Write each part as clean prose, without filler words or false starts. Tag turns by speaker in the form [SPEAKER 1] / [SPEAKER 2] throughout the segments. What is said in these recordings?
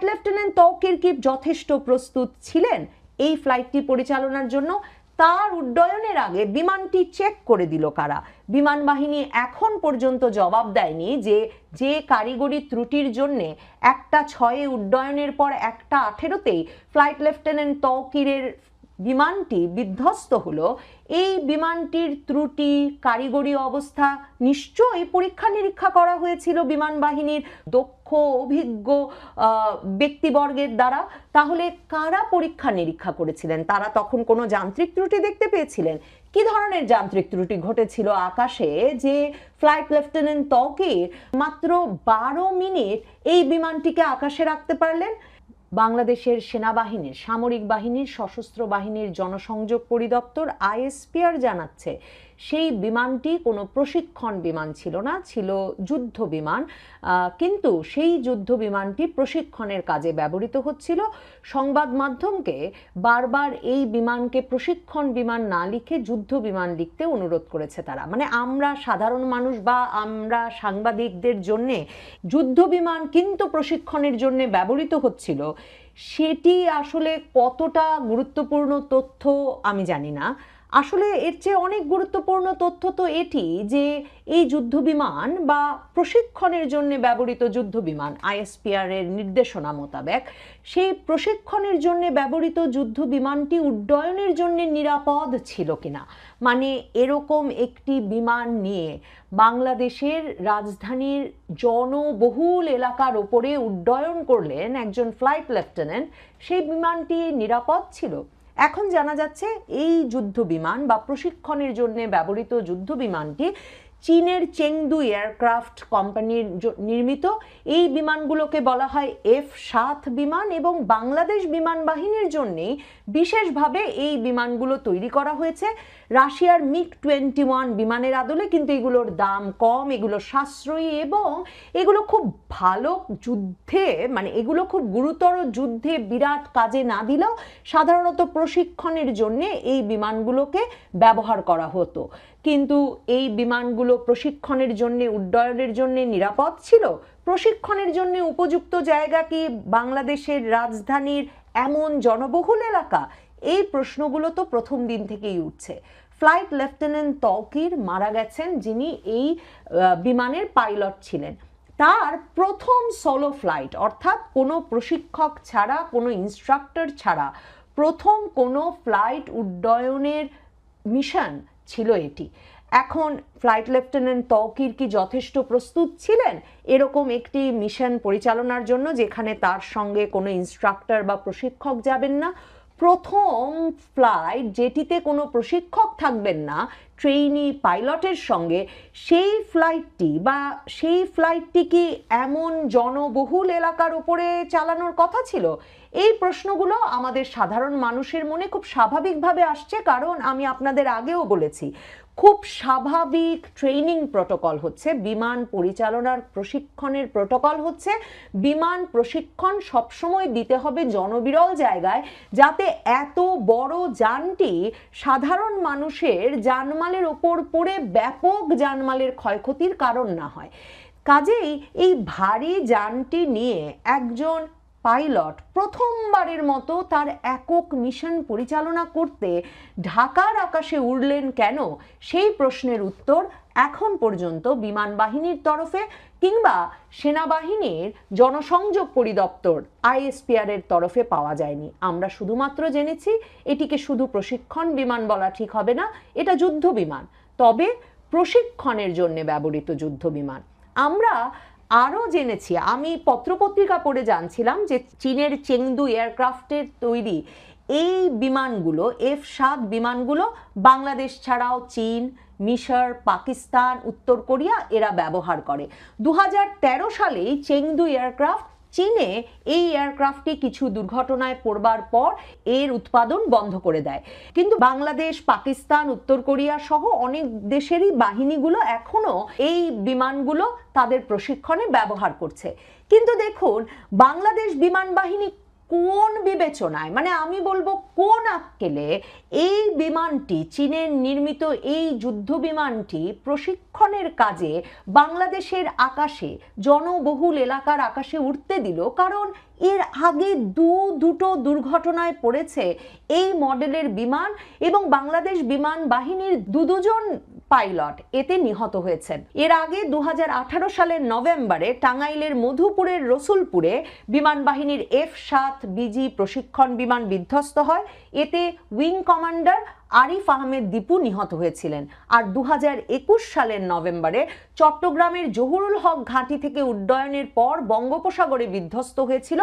[SPEAKER 1] Lieutenant Tauqir কি যথেষ্ট প্রস্তুত ছিলেন এই ফ্লাইটটি পরিচালনার জন্য? তার উড্ডয়নের আগে বিমানটি চেক করে দিল কারা? বিমান বাহিনী এখন পর্যন্ত জবাব দেয়নি যে কারিগরি ত্রুটির জন্য 1টা 6-এ উড্ডয়নের পর 1টা 18-তেই ফ্লাইট লেফটেন্যান্ট তৌকিরের বিমানটি বিধ্বস্ত হলো। এই বিমানটির ত্রুটি, কারিগরি অবস্থা নিশ্চয়ই পরীক্ষা নিরীক্ষা করা হয়েছিল বিমান বাহিনীর দক্ষ অভিজ্ঞ ব্যক্তিবর্গের দ্বারা। তাহলে কারা পরীক্ষা নিরীক্ষা করেছিলেন? তারা তখন কোনো যান্ত্রিক ত্রুটি দেখতে পেয়েছিলেন? কি ধরনের যান্ত্রিক ত্রুটি ঘটেছিল আকাশে যে ফ্লাইট লেফটেন্যান্ট তৌকির মাত্র 12 মিনিট এই বিমানটিকে আকাশে রাখতে পারলেন? বাংলাদেশের সেনাবাহিনীর, সামরিক বাহিনীর, সশস্ত্র বাহিনীর জনসংযোগ পরিদপ্তর ISPR জানাচ্ছে সেই বিমানটি কোনো প্রশিক্ষণ বিমান ছিল না, ছিল যুদ্ধ বিমান। কিন্তু সেই যুদ্ধ বিমানটি প্রশিক্ষণের কাজে ব্যবহৃত হচ্ছিল। সংবাদ মাধ্যমকে বারবার এই বিমানকে প্রশিক্ষণ বিমান না লিখে যুদ্ধ বিমান লিখতে অনুরোধ করেছে তারা। মানে আমরা সাধারণ মানুষ বা আমরা সাংবাদিকদের জন্যে যুদ্ধ বিমান কিন্তু প্রশিক্ষণের জন্য ব্যবহৃত হচ্ছিল, সেটি আসলে কতটা গুরুত্বপূর্ণ তথ্য আমি জানি না। আসলে এর চেয়ে অনেক গুরুত্বপূর্ণ তথ্য তো এটি যে এই যুদ্ধ বিমান বা প্রশিক্ষণের জন্য ব্যবহৃত যুদ্ধ বিমান ISPR এর নির্দেশনা মোতাবেক সেই প্রশিক্ষণের জন্য ব্যবহৃত যুদ্ধ বিমানটি উড্ডয়নের জন্য নিরাপদ ছিল কিনা। মানে এরকম একটি বিমান নিয়ে বাংলাদেশের রাজধানীর জনবহুল এলাকার ওপরে উড্ডয়ন করলেন একজন ফ্লাইট লেফটেন্যান্ট, সেই বিমানটি নিরাপদ ছিল? এখন জানা যাচ্ছে এই যুদ্ধ বিমান বা প্রশিক্ষণের জন্য ব্যবহৃত যুদ্ধ বিমানটি চীনের চেংদু এয়ারক্রাফট কোম্পানির নির্মিত। এই বিমানগুলোকে বলা হয় F-7 বিমান এবং বাংলাদেশ বিমান বাহিনীর জন্যেই বিশেষভাবে এই বিমানগুলো তৈরি করা হয়েছে। রাশিয়ার MiG-21 বিমানের আদলে, কিন্তু এগুলোর দাম কম, এগুলো সাশ্রয়ী এবং এগুলো খুব ভালো যুদ্ধে, মানে এগুলো খুব গুরুতর যুদ্ধে বিরাট কাজে না দিলেও সাধারণত প্রশিক্ষণের জন্য এই বিমানগুলোকে ব্যবহার করা হতো। কিন্তু এই বিমানগুলো প্রশিক্ষণের জন্য, উড্ডয়নের জন্য নিরাপদ ছিল? প্রশিক্ষণের জন্য উপযুক্ত জায়গা কি বাংলাদেশের রাজধানীর এমন জনবহুল এলাকা? এই প্রশ্নগুলো তো প্রথম দিন থেকেই উঠছে। ফ্লাইট লেফটেন্যান্ট তৌকির মারা গেছেন, যিনি এই বিমানের পাইলট ছিলেন। তার প্রথম সোলো ফ্লাইট, অর্থাৎ কোনো প্রশিক্ষক ছাড়া, কোনো ইনস্ট্রাক্টর ছাড়া প্রথম কোনো ফ্লাইট উড্ডয়নের মিশন ছিল এটি। এখন ফ্লাইট লেফটেন্যান্ট তৌকির কি যথেষ্ট প্রস্তুত ছিলেন এরকম একটি মিশন পরিচালনার জন্য, যেখানে তার সঙ্গে কোনো ইনস্ট্রাক্টর বা প্রশিক্ষক যাবেন না? প্রথম ফ্লাইট যেটিতে কোনো প্রশিক্ষক থাকবেন না, ট্রেইনি পাইলটের সঙ্গে, সেই ফ্লাইটটি কি এমন জনবহুল এলাকার উপরে চালানোর কথা ছিল? এই প্রশ্নগুলো আমাদের সাধারণ মানুষের মনে খুব স্বাভাবিকভাবে আসছে, কারণ আমি আপনাদের আগেও বলেছি খুব স্বাভাবিক ট্রেনিং প্রোটোকল হচ্ছে, বিমান পরিচালনার প্রশিক্ষণের প্রোটোকল হচ্ছে বিমান প্রশিক্ষণ সবসময় দিতে হবে জনবিরল জায়গায়, যাতে এত বড় যানটি সাধারণ মানুষের জানমালের ওপর পড়ে ব্যাপক জানমালের ক্ষয়ক্ষতির কারণ না হয়। কাজেই এই ভারী যানটি নিয়ে একজন পাইলট প্রথমবারের মতো তার একক মিশন পরিচালনা করতে ঢাকার আকাশে উড়লেন কেন? সেই প্রশ্নের উত্তর এখন পর্যন্ত বিমান বাহিনীর তরফে কিংবা সেনাবাহিনীর জনসংযোগ পরিদপ্তর ISPR এর তরফে পাওয়া যায়নি। আমরা শুধুমাত্র জেনেছি এটিকে শুধু প্রশিক্ষণ বিমান বলা ঠিক হবে না, এটা যুদ্ধ বিমান, তবে প্রশিক্ষণের জন্য ব্যবহৃত যুদ্ধ বিমান। আমরা আরও জেনেছি, আমি পত্রপত্রিকা পড়ে জানছিলাম যে চীনের চেংদু এয়ারক্রাফটের তৈরি এই বিমানগুলো, F-7 বিমানগুলো বাংলাদেশ ছাড়াও চীন, মিশর, পাকিস্তান, উত্তর কোরিয়া এরা ব্যবহার করে। 2013 সালেই চেংদু এয়ারক্রাফট চীনে এই এয়ারক্রাফটটি কিছু দুর্ঘটনায় পড়বার পর এর উৎপাদন বন্ধ করে দেয়। কিন্তু বাংলাদেশ, পাকিস্তান, উত্তর কোরিয়া সহ অনেক দেশেরই বাহিনীগুলো এখনো এই বিমানগুলো তাদের প্রশিক্ষণে ব্যবহার করছে। কিন্তু দেখুন, বাংলাদেশ বিমান বাহিনী কোন বিবেচনায়, মানে আমি বলবো কোন আক্কেলে এই বিমানটি, চীনের নির্মিত এই যুদ্ধ বিমানটি প্রশিক্ষণের কাজে বাংলাদেশের আকাশে, জনবহুল এলাকার আকাশে উঠতে দিল? কারণ এর আগে দুটো দুর্ঘটনায় পড়েছে এই মডেলের বিমান, এবং বাংলাদেশ বিমান বাহিনীর দুজন পাইলট এতে নিহত হয়েছেন। এর আগে 2018 সালের নভেম্বরে টাঙ্গাইলের মধুপুরের রসুলপুরে বিমান বাহিনীর F-7 বিজি প্রশিক্ষণ বিমান বিধ্বস্ত হয়। এতে উইং কমান্ডার আরিফ আহমেদ দীপু নিহত হয়েছিলেন। আর 2021 সালের নভেম্বরে চট্টগ্রামের জহুরুল হক ঘাঁটি থেকে উড্ডয়নের পর বঙ্গোপসাগরে বিধ্বস্ত হয়েছিল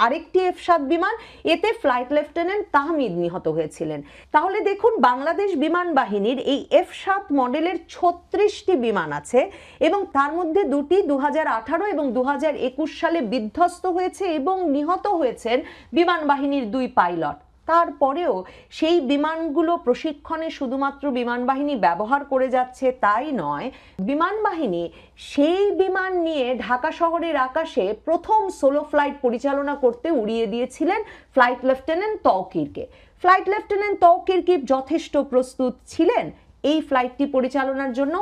[SPEAKER 1] আরেকটি F-7 বিমান। এতে ফ্লাইট লেফটেন্যান্ট তাহমিদ নিহত হয়েছিলেন। তাহলে দেখুন, বাংলাদেশ বিমান বাহিনীর এই F-7 মডেলের 36টি বিমান আছে, এবং তার মধ্যে দুটি 2018 এবং 2021 সালে বিধ্বস্ত হয়েছে এবং নিহত হয়েছেন বিমান বাহিনীর 2 পাইলট। তারপরেও সেই বিমানগুলো প্রশিক্ষণে শুধুমাত্র বিমান বাহিনী ব্যবহার করে যাচ্ছে তাই নয়, বিমান বাহিনী সেই বিমান নিয়ে ঢাকা শহরের আকাশে প্রথম সোলো ফ্লাইট পরিচালনা করতে উড়িয়ে দিয়েছিলেন ফ্লাইট লেফটেন্যান্ট তৌকিরকে। ফ্লাইট লেফটেন্যান্ট তৌকির কি যথেষ্ট প্রস্তুত ছিলেন এই ফ্লাইটটি পরিচালনার জন্য?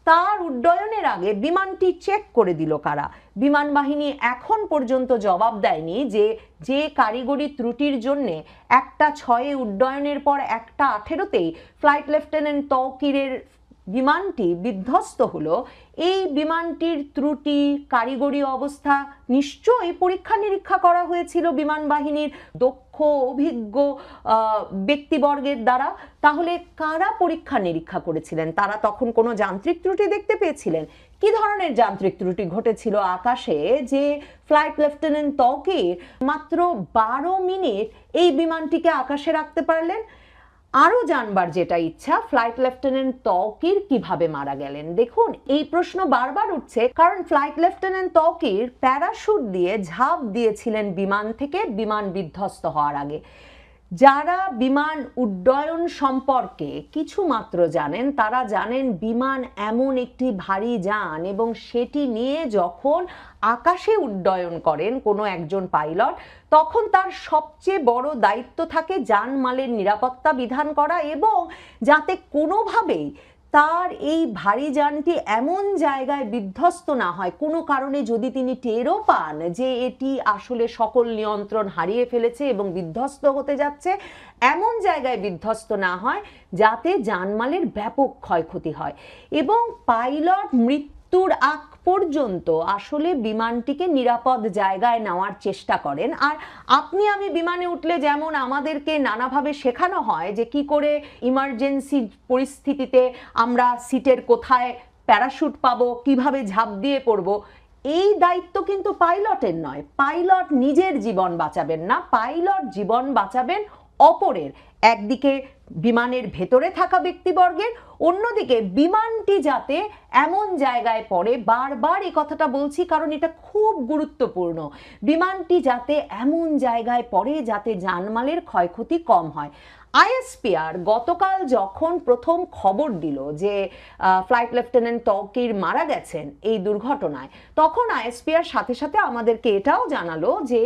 [SPEAKER 1] তার উড্ডয়নের আগে বিমানটি চেক করে দিল কারা? বিমান বাহিনী এখন পর্যন্ত জবাব দেয়নি যে কারিগরি ত্রুটির জন্য একটা 6-এ উড্ডয়নের পর একটা 18-তেই ফ্লাইট লেফটেন্যান্ট তৌকিরের বিমানটি বিধ্বস্ত হলো। এই বিমানটির ত্রুটি, কারিগরি অবস্থা নিশ্চয়ই পরীক্ষা নিরীক্ষা করা হয়েছিল বিমান বাহিনীর দক্ষ অভিজ্ঞ ব্যক্তিবর্গের দ্বারা। তাহলে কারা পরীক্ষা নিরীক্ষা করেছিলেন? তারা তখন কোনো যান্ত্রিক ত্রুটি দেখতে পেয়েছিলেন? কি ধরনের যান্ত্রিক ত্রুটি ঘটেছিল আকাশে যে ফ্লাইট লেফটেন্যান্ট তৌকির মাত্র 12 মিনিট এই বিমানটিকে আকাশে রাখতে পারলেন? আরও জানবার যেটা ইচ্ছা, ফ্লাইট লেফটেন্যান্ট তৌকির কিভাবে মারা গেলেন? দেখুন, এই প্রশ্ন বারবার উঠছে কারণ ফ্লাইট লেফটেন্যান্ট তৌকির প্যারাশুট দিয়ে ঝাঁপ দিয়েছিলেন বিমান থেকে বিমান বিধ্বস্ত হওয়ার আগে। যারা বিমান উড্ডয়ন সম্পর্কে কিছু মাত্র জানেন তারা জানেন বিমান এমন একটি ভারী যান, এবং সেটি নিয়ে যখন আকাশে উড্ডয়ন করেন কোনো একজন পাইলট, তখন তার সবচেয়ে বড় দায়িত্ব থাকে জানমালের নিরাপত্তা বিধান করা, এবং যাতে কোনোভাবেই তার এই ভারী যানটি এমন জায়গায় বিধ্বস্ত না হয়, কোনো কারণে যদি তিনি টেরও পান যে এটি আসলে সকল নিয়ন্ত্রণ হারিয়ে ফেলেছে এবং বিধ্বস্ত হতে যাচ্ছে, এমন জায়গায় বিধ্বস্ত না হয় যাতে জানমালের ব্যাপক ক্ষয়ক্ষতি হয়। এবং পাইলট মৃত্যুর আগ পর্যন্ত আসলে বিমানটিকে নিরাপদ জায়গায় নেওয়ার চেষ্টা করেন। আর আপনি আমি বিমানে উঠলে যেমন আমাদেরকে নানাভাবে শেখানো হয় যে কি করে ইমার্জেন্সি পরিস্থিতিতে আমরা সিটের কোথায় প্যারাশুট পাবো, কিভাবে ঝাঁপ দিয়ে পড়বো, এই দায়িত্ব কিন্তু পাইলটের নয়। পাইলট নিজের জীবন বাঁচাবেন না, পাইলট জীবন বাঁচাবেন অপরের। একদিকে বিমানের ভেতরে থাকা ব্যক্তিবর্গের, অন্যদিকে বিমানটি যাতে এমন জায়গায় পড়ে, বারবার এই কথাটা বলছি কারণ এটা খুব গুরুত্বপূর্ণ, বিমানটি যাতে এমন জায়গায় পড়ে যাতে জানমালের ক্ষয়ক্ষতি কম হয়। আইএসপিআর গতকাল যখন প্রথম খবর দিল যে ফ্লাইট লেফটেন্যান্ট তৌকির মারা গেছেন এই দুর্ঘটনায়, তখন আইএসপিআর সাথে সাথে আমাদেরকে এটাও জানালো যে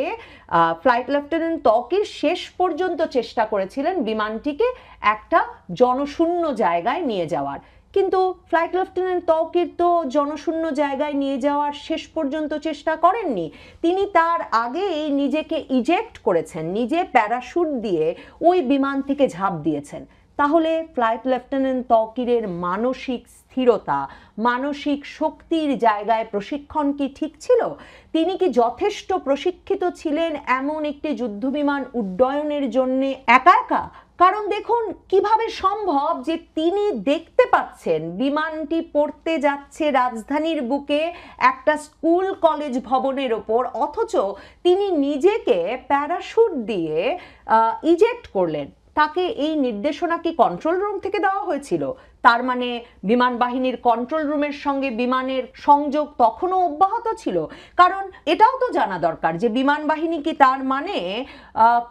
[SPEAKER 1] ফ্লাইট লেফটেন্যান্ট তৌকির শেষ পর্যন্ত চেষ্টা করেছিলেন বিমানটিকে একটা জনশূন্য জায়গায় নিয়ে যাওয়ার, কিন্তু ফ্লাইট লেফটেন্যান্ট তৌকির তো জনশূন্য জায়গায় নিয়ে যাওয়ার শেষ পর্যন্ত চেষ্টা করেননি। তিনি তার আগেই নিজেকে ইজেক্ট করেছেন, নিজে প্যারাশুট দিয়ে ওই বিমান থেকে ঝাঁপ দিয়েছেন। তাহলে ফ্লাইট লেফটেন্যান্ট তৌকিরের মানসিক স্থিরতা, মানসিক শক্তির জায়গায় প্রশিক্ষণ কি ঠিক ছিল? তিনি কি যথেষ্ট প্রশিক্ষিত ছিলেন এমন একটি যুদ্ধবিমান উড্ডয়নের জন্য একা একা? কারণ দেখুন কিভাবে সম্ভব যে তিনি দেখতে পাচ্ছেন বিমানটি পড়তে যাচ্ছে রাজধানীর বুকে একটা স্কুল কলেজ ভবনের ওপর, অথচ তিনি নিজেকে প্যারাশুট দিয়ে ইজেক্ট করলেন। তাকে এই নির্দেশনা কি কন্ট্রোল রুম থেকে দেওয়া হয়েছিল? তার মানে বিমান বাহিনীর কন্ট্রোল রুমের সঙ্গে বিমানের সংযোগ তখনও অব্যাহত ছিল। কারণ এটাও তো জানা দরকার যে বিমান বাহিনী কি তার মানে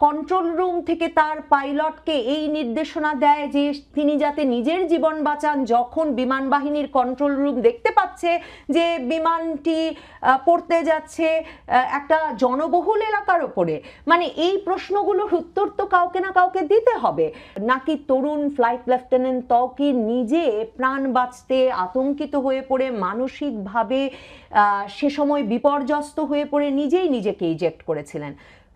[SPEAKER 1] কন্ট্রোল রুম থেকে তার পাইলটকে এই নির্দেশনা দেয় যে তিনি যাতে নিজের জীবন বাঁচান, যখন বিমান বাহিনীর কন্ট্রোল রুম দেখতে পাচ্ছে যে বিমানটি পড়তে যাচ্ছে একটা জনবহুল এলাকার ওপরে? মানে এই প্রশ্নগুলোর উত্তর তো কাউকে না কাউকে দিতে হবে। নাকি তরুণ ফ্লাইট লেফটেন্যান্ট তৌকির নিজে প্রাণ বাঁচতে আতঙ্কিত হয়ে পড়ে মানসিকভাবে সে সময় বিপর্যস্ত হয়ে পড়ে নিজেই নিজেকে ইজেক্ট করেছিলেন?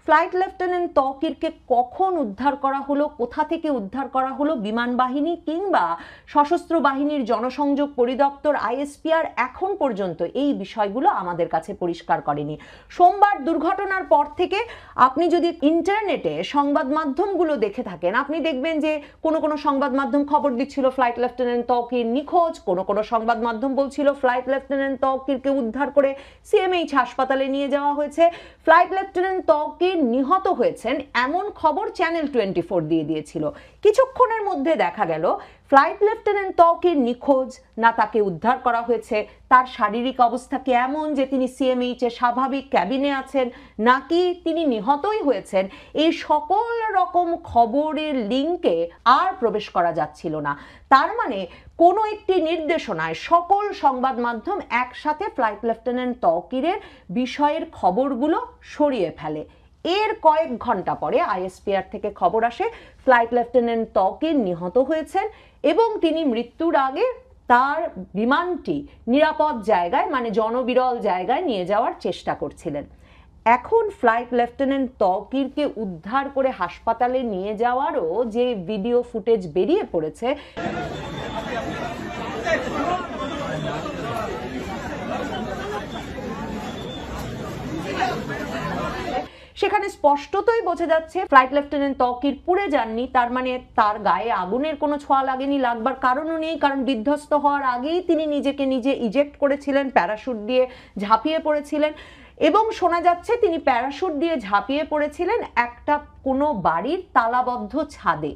[SPEAKER 1] ফ্লাইট লেফটেন্যান্ট তৌকিরকে কখন উদ্ধার করা হলো, কোথা থেকে উদ্ধার করা হলো, বিমান বাহিনী কিংবা সশস্ত্র বাহিনীর জনসংযোগ পরিদপ্তর আইএসপিআর এখন পর্যন্ত এই বিষয়গুলো আমাদের কাছে পরিষ্কার করেনি। সোমবার দুর্ঘটনার পর থেকে আপনি যদি ইন্টারনেটে সংবাদ মাধ্যমগুলো দেখে থাকেন, আপনি দেখবেন যে কোনো কোনো সংবাদ মাধ্যম খবর দিচ্ছিল ফ্লাইট লেফটেন্যান্ট তৌকির নিখোঁজ, কোনো কোনো সংবাদ মাধ্যম বলছিল ফ্লাইট লেফটেন্যান্ট তৌকিরকে উদ্ধার করে সিএমএইচ হাসপাতালে নিয়ে যাওয়া হয়েছে। ফ্লাইট লেফটেন্যান্ট তৌকির নিহত হয়েছেন এমন খবর চ্যানেল 24 দিয়ে দিয়েছিল। কিছুক্ষণের মধ্যে দেখা গেল ফ্লাইট লেফটেন্যান্ট তৌকির নিখোঁজ না, তাকে উদ্ধার করা হয়েছে, তার শারীরিক অবস্থা কি এমন যে তিনি সিএমএইচ এর স্বাভাবিক ক্যাবিনে আছেন, নাকি তিনি নিহতই হয়েছেন, এই সকল রকম খবরের লিঙ্কে আর প্রবেশ করা যাচ্ছিল না। তার মানে কোনো একটি নির্দেশনায় সকল সংবাদ মাধ্যম একসাথে ফ্লাইট লেফটেন্যান্ট তৌকিরের বিষয়ের খবরগুলো সরিয়ে ফেলে। এর কয়েক ঘন্টা পরে আইএসপিআর থেকে খবর আসে ফ্লাইট লেফটেন্যান্ট তৌকির নিহত হয়েছেন এবং তিনি মৃত্যুর আগে তার বিমানটি নিরাপদ জায়গায়, মানে জনবিরল জায়গায় নিয়ে যাওয়ার চেষ্টা করছিলেন। এখন ফ্লাইট লেফটেন্যান্ট তৌকিরকে উদ্ধার করে হাসপাতালে নিয়ে যাওয়ারও যে ভিডিও ফুটেজ বেরিয়ে পড়েছে, সেখানে স্পষ্টতই বোঝা যাচ্ছে ফ্লাইট লেফটেন্যান্ট তৌকির পুড়ে যাননি। তার মানে তার গায়ে আগুনের কোনো ছোঁয়া লাগেনি, লাগবার কারণও নেই, কারণ বিধ্বস্ত হওয়ার আগেই তিনি নিজেকে নিজে ইজেক্ট করেছিলেন, প্যারাশুট দিয়ে ঝাঁপিয়ে পড়েছিলেন। এবং শোনা যাচ্ছে তিনি প্যারাশুট দিয়ে ঝাঁপিয়ে পড়েছিলেন একটা কোনো বাড়ির তালাবদ্ধ ছাদে।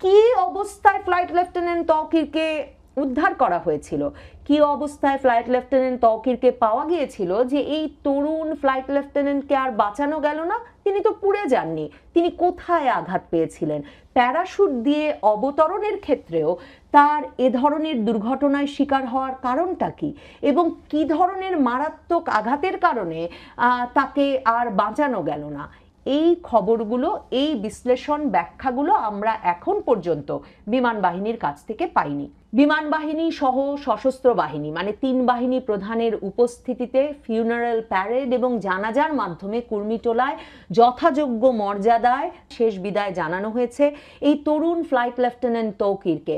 [SPEAKER 1] কি অবস্থায় ফ্লাইট লেফটেন্যান্ট তৌকিরকে উদ্ধার করা হয়েছিল, কি অবস্থায় ফ্লাইট লেফটেন্যান্ট তৌকিরকে পাওয়া গিয়েছিল যে এই তরুণ ফ্লাইট লেফটেন্যান্টকে আর বাঁচানো গেল না? তিনি তো পুড়ে যাননি, তিনি কোথায় আঘাত পেয়েছিলেন? প্যারাশুট দিয়ে অবতরণের ক্ষেত্রেও তার এ ধরনের দুর্ঘটনায় শিকার হওয়ার কারণটা কি, এবং কি ধরনের মারাত্মক আঘাতের কারণে তাকে আর বাঁচানো গেল না? এই খবরগুলো, এই বিশ্লেষণ ব্যাখ্যাগুলো আমরা এখন পর্যন্ত বিমান বাহিনীর কাছ থেকে পাইনি। বিমান বাহিনী সহ সশস্ত্র বাহিনী, মানে 3 বাহিনী প্রধানের উপস্থিতিতে ফিউনারাল প্যারেড এবং জানাজার মাধ্যমে কুর্মিটোলায় যথাযোগ্য মর্যাদায় শেষ বিদায় জানানো হয়েছে এই তরুণ ফ্লাইট লেফটেন্যান্ট তৌকিরকে।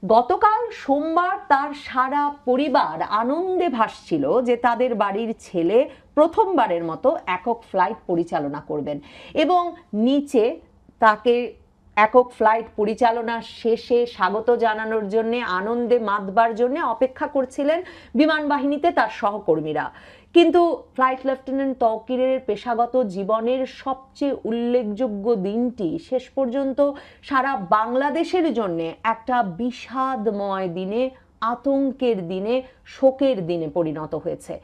[SPEAKER 1] গতকাল সোমবার তার সারা পরিবার আনন্দে ভাসছিল যে তাদের বাড়ির ছেলে প্রথমবারের মতো একক ফ্লাইট পরিচালনা করবেন, এবং নিচে তাকে একক ফ্লাইট পরিচালনা শেষে স্বাগত জানানোর জন্য, আনন্দে মাতবার জন্য অপেক্ষা করছিলেন বিমান বাহিনীতে তার সহকর্মীরা। কিন্তু ফ্লাইট লেফটেন্যান্ট তৌকিরের পেশাগত জীবনের সবচেয়ে উল্লেখযোগ্য দিনটি শেষ পর্যন্ত সারা বাংলাদেশের জন্য একটা বিষাদময় দিনে, আতঙ্কের দিনে, শোকের দিনে পরিণত হয়েছে।